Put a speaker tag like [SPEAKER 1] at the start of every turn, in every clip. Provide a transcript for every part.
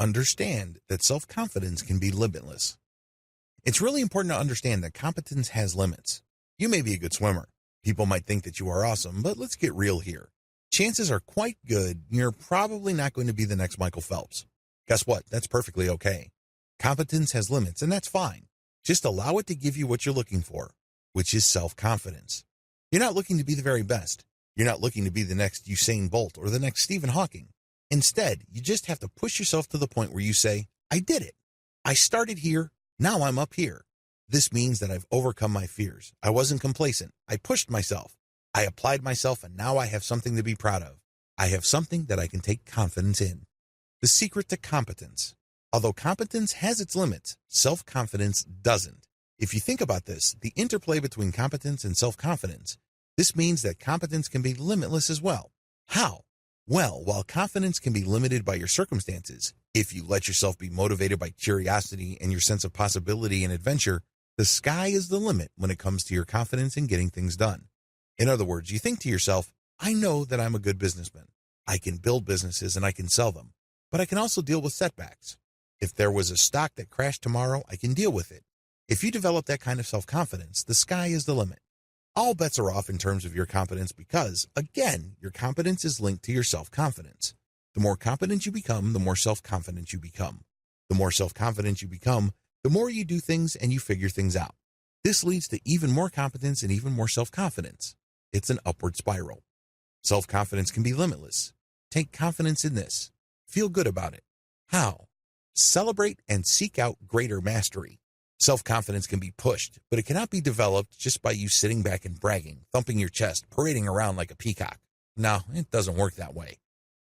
[SPEAKER 1] Understand that self-confidence can be limitless. It's really important to understand that competence has limits. You may be a good swimmer. People might think that you are awesome, but let's get real here. Chances are quite good you're probably not going to be the next Michael Phelps. Guess what? That's perfectly okay. Competence has limits, and that's fine. Just allow it to give you what you're looking for, which is self-confidence. You're not looking to be the very best. You're not looking to be the next Usain Bolt or the next Stephen Hawking. Instead, you just have to push yourself to the point where you say, I did it. I started here. Now I'm up here. This means that I've overcome my fears. I wasn't complacent. I pushed myself. I applied myself, and now I have something to be proud of. I have something that I can take confidence in. The secret to competence. Although competence has its limits, self-confidence doesn't. If you think about this, the interplay between competence and self-confidence, this means that competence can be limitless as well. How? Well, while confidence can be limited by your circumstances, if you let yourself be motivated by curiosity and your sense of possibility and adventure, the sky is the limit when it comes to your confidence in getting things done. In other words, you think to yourself, I know that I'm a good businessman. I can build businesses and I can sell them, but I can also deal with setbacks. If there was a stock that crashed tomorrow, I can deal with it. If you develop that kind of self-confidence, the sky is the limit. All bets are off in terms of your competence because, again, your competence is linked to your self-confidence. The more competent you become, the more self-confident you become. The more self-confident you become, the more you do things and you figure things out. This leads to even more competence and even more self-confidence. It's an upward spiral. Self-confidence can be limitless. Take confidence in this. Feel good about it. How? Celebrate and seek out greater mastery. Self-confidence can be pushed, but it cannot be developed just by you sitting back and bragging, thumping your chest, parading around like a peacock. No, it doesn't work that way.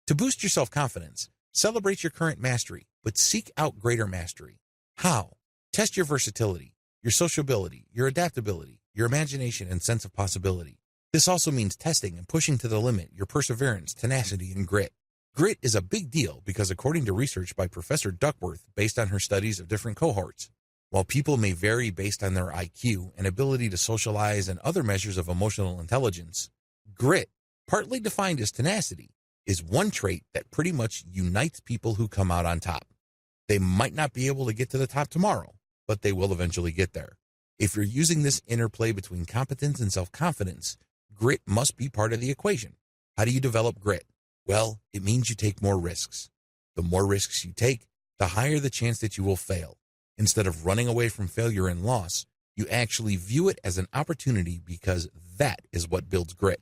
[SPEAKER 1] To boost your self-confidence, celebrate your current mastery, but seek out greater mastery. How? Test your versatility, your sociability, your adaptability, your imagination and sense of possibility. This also means testing and pushing to the limit your perseverance, tenacity, and grit. Grit is a big deal because according to research by Professor Duckworth based on her studies of different cohorts, while people may vary based on their IQ and ability to socialize and other measures of emotional intelligence, grit, partly defined as tenacity, is one trait that pretty much unites people who come out on top. They might not be able to get to the top tomorrow, but they will eventually get there. If you're using this interplay between competence and self-confidence, grit must be part of the equation. How do you develop grit? Well, it means you take more risks. The more risks you take, the higher the chance that you will fail. Instead of running away from failure and loss, you actually view it as an opportunity because that is what builds grit.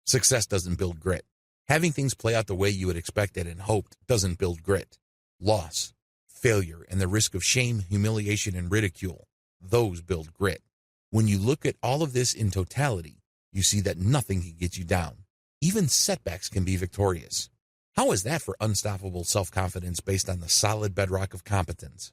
[SPEAKER 1] Success doesn't build grit. Having things play out the way you had expected and hoped doesn't build grit. Loss, failure, and the risk of shame, humiliation, and ridicule, those build grit. When you look at all of this in totality, you see that nothing can get you down. Even setbacks can be victorious. How is that for unstoppable self-confidence based on the solid bedrock of competence?